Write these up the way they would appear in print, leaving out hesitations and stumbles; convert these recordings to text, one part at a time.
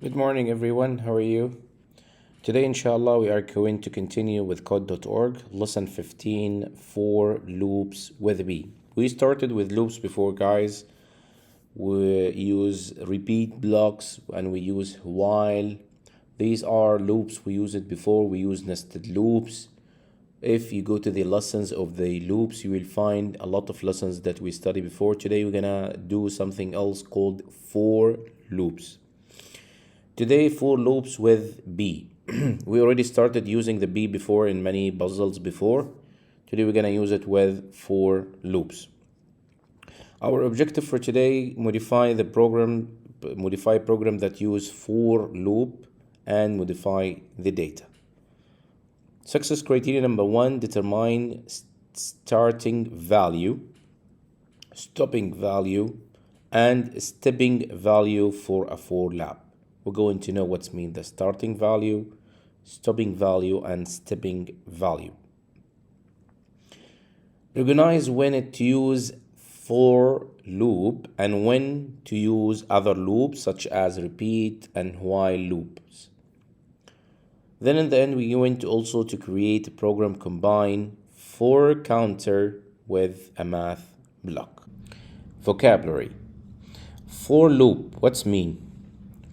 Good morning, everyone. How are you? Today, inshallah, we are going to continue with Code.org, lesson 15 for loops with B. We started with loops before, guys. We use repeat blocks and we use while. These are loops. We used it before. We use nested loops. If you go to the lessons of the loops, you will find a lot of lessons that we studied before. Today, we're gonna do something else called for loops. Today, for loops with B. We already started using the B before in many puzzles before. Today, we're gonna use it with for loops. Our objective for today, modify program that use for loop and modify the data. Success criteria number 1, determine starting value, stopping value, and stepping value for a for loop. We're going to know what's mean the starting value, stopping value, and stepping value. Recognize when to use for loop and when to use other loops such as repeat and while loops. Then in the end, we're going to also to create a program combine for counter with a math block. Vocabulary. For loop, what's mean?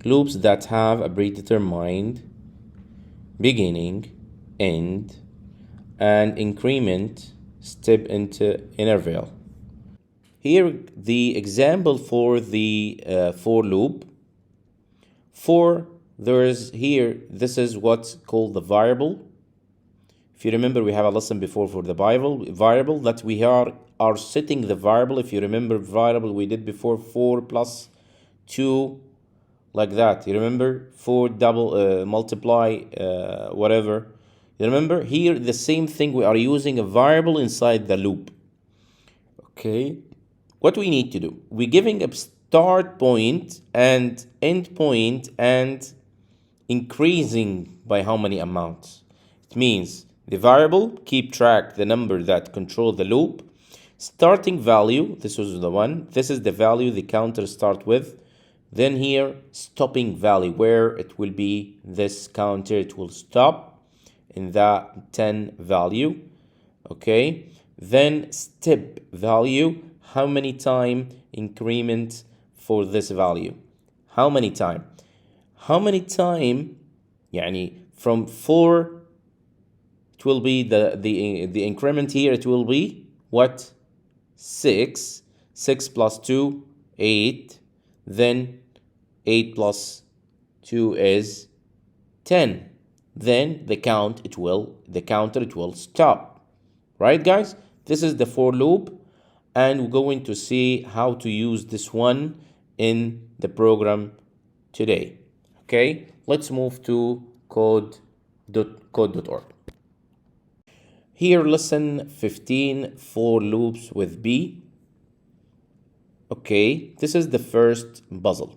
Loops that have a predetermined beginning, end, and increment step into interval. Here, the example for the for loop. This is what's called the variable. If you remember, we have a lesson before for the variable that we are setting the variable. If you remember, variable we did before 4 plus 2, like that. You remember 4 double multiply whatever. You remember here the same thing. We are using a variable inside the loop. Okay, what we need to do? We're giving a start point and end point and increasing by how many amounts. It means the variable keep track the number that control the loop. Starting value, this was the one. This is the value the counter start with. Then here, stopping value, where it will be this counter, it will stop in that 10 value. Okay. Then step value, how many time increment for this value? How many time? يعني from 4, it will be the increment here, it will be what? 6 plus 2, 8, then 8 plus 2 is 10. Then the counter it will stop. Right, guys? This is the for loop, and we're going to see how to use this one in the program today. Okay, let's move to code.org. Here, lesson 15, for loops with B. Okay, this is the first puzzle.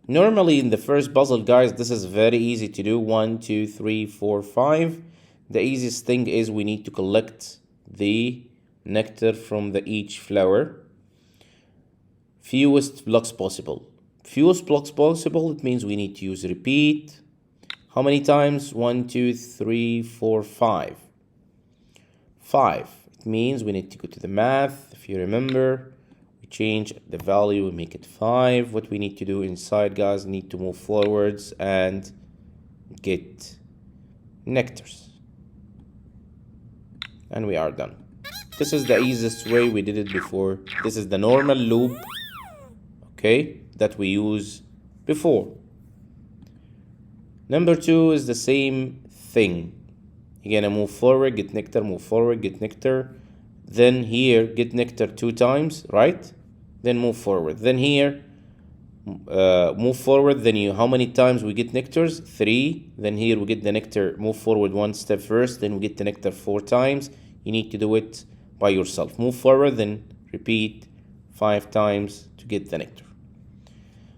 Normally in the first puzzle, guys, this is very easy to do. 1, 2, 3, 4, 5. The easiest thing is we need to collect the nectar from each flower. Fewest blocks possible. It means we need to use repeat. How many times? 1, 2, 3, 4, 5. 5. It means we need to go to the math. If you remember, we change the value, we make it 5. What we need to do inside, guys, need to move forwards and get nectars. And we are done. This is the easiest way we did it before. This is the normal loop, okay, that we use before. Number 2 is the same thing. You're gonna move forward, get nectar, move forward, get nectar. Then here, get nectar 2 times, right? Then move forward. Then here, move forward. Then how many times we get nectars? 3. Then here we get the nectar, move forward 1 step first. Then we get the nectar 4 times. You need to do it by yourself. Move forward, then repeat 5 times to get the nectar.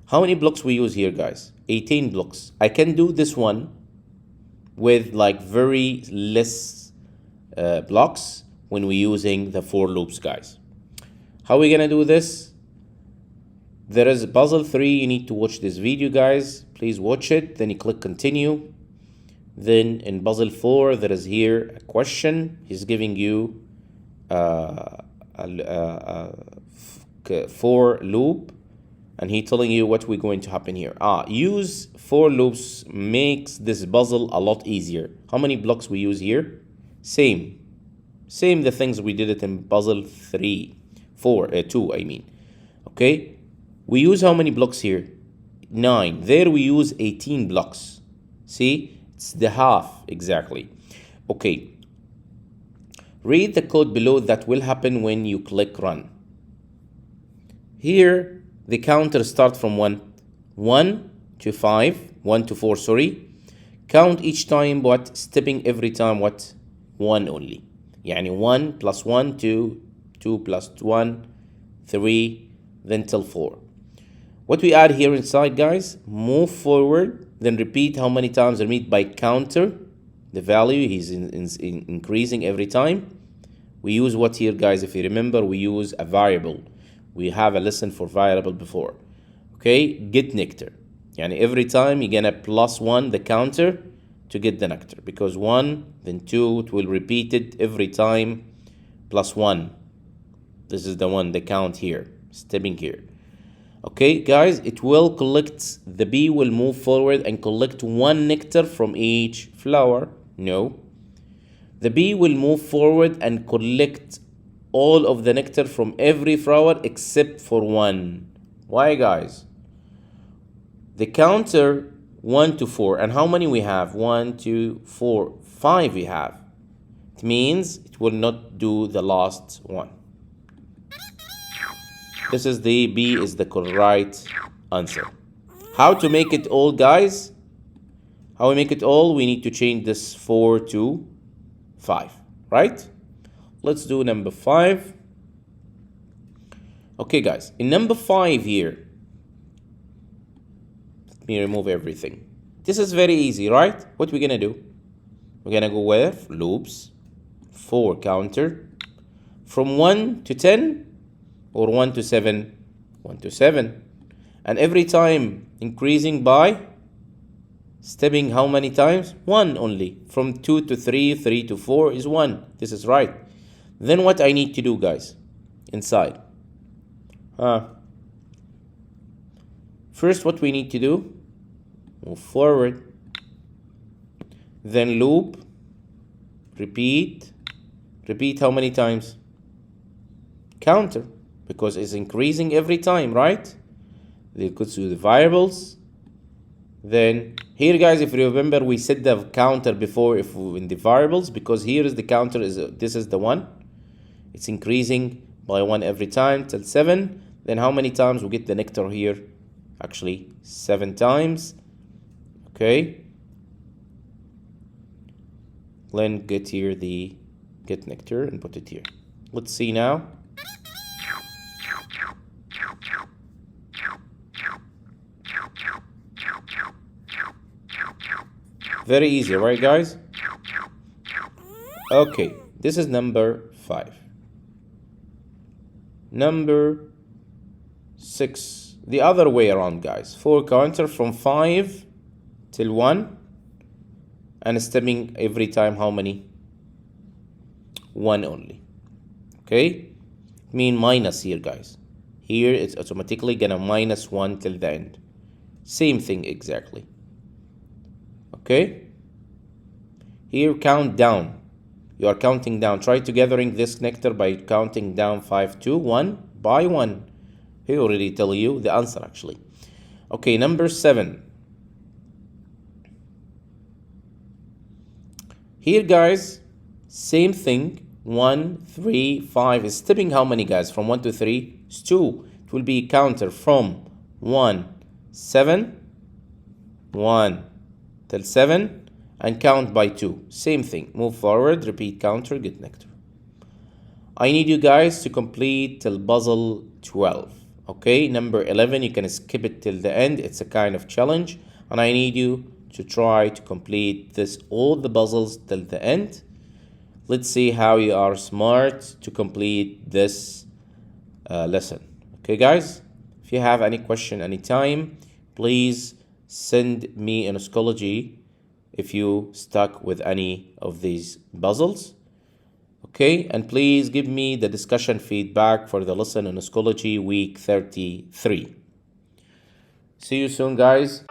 How many blocks we use here, guys? 18 blocks. I can do this one with like very less blocks when we're using the for loops, guys. How are we gonna do this? There is puzzle 3. You need to watch this video, guys. Please watch it. Then you click continue. Then in puzzle 4, there is here a question. He's giving you a for loop, and he telling you what we're going to happen here. Use for loops makes this puzzle a lot easier. How many blocks we use here? Same the things we did it in puzzle 2 I mean. Okay, we use how many blocks here? 9. There we use 18 blocks. See, it's the half exactly. Okay, read the code below that will happen when you click run. Here the counter starts from 1 to 5, 1 to 4, sorry. Count each time what? Stepping every time what? 1 only. يعني 1 plus 1, 2, 2 plus 1, 3, then till 4. What we add here inside, guys, move forward, then repeat how many times. Repeat by counter, the value is increasing every time. We use what here, guys? If you remember, we use a variable. We have a lesson for variable before. Okay, get nectar. Yani every time you're gonna plus 1 the counter to get the nectar, because 1, then 2, it will repeat it every time, plus 1. This is the one, the count here, stepping here. Okay, guys, it will collect, the bee will move forward and collect 1 nectar from each flower. No. The bee will move forward and collect all of the nectar from every flower except for 1. Why, guys? The counter 1 to 4, and how many we have? 1, 2, 4, 5 we have. It means it will not do the last one. This is the B is the correct answer. How to make it all, guys? How we make it all? We need to change this 4 to 5, right? Let's do number 5. Okay, guys, in number 5 here, let me remove everything. This is very easy, right? What we're gonna do? We're gonna go with loops, for counter, from 1 to 10, or 1 to 7, 1 to 7. And every time increasing by stepping how many times? 1 only. From 2 to 3, 3 to 4 is 1. This is right. Then what I need to do, guys, inside? First, what we need to do? Move forward. Then loop. Repeat. Repeat how many times? Counter. Because it's increasing every time, right? They could do the variables. Then here, guys, if you remember, we set the counter before if in the variables, because here is the counter, this is the 1. It's increasing by 1 every time till 7. Then how many times we get the nectar here? Actually 7 times. Okay. Then get here the get nectar and put it here. Let's see now. Very easy, right, guys? Okay, this is number 5. Number 6, the other way around, guys. For counter from 5 till 1, and stepping every time how many? 1 only. Okay, mean minus here, guys. Here it's automatically gonna minus 1 till the end. Same thing exactly. Okay, here count down. You are counting down. Try to gathering this nectar by counting down 5 to 1 by 1. He already tell you the answer actually. Okay, number 7. Here, guys, same thing. 1, 3, 5 is stepping how many, guys? From 1 to 3 is 2. It will be counter from 1, 7, 1 till 7, and count by 2. Same thing. Move forward, repeat counter, get nectar. I need you guys to complete till puzzle 12. Okay, number 11, you can skip it till the end. It's a kind of challenge, and I need you to try to complete this all the puzzles till the end. Let's see how you are smart to complete this lesson. Okay, guys, If you have any question anytime, please send me in Schoology if you stuck with any of these puzzles. Okay, and please give me the discussion feedback for the lesson in Schoology week 33. See you soon, guys.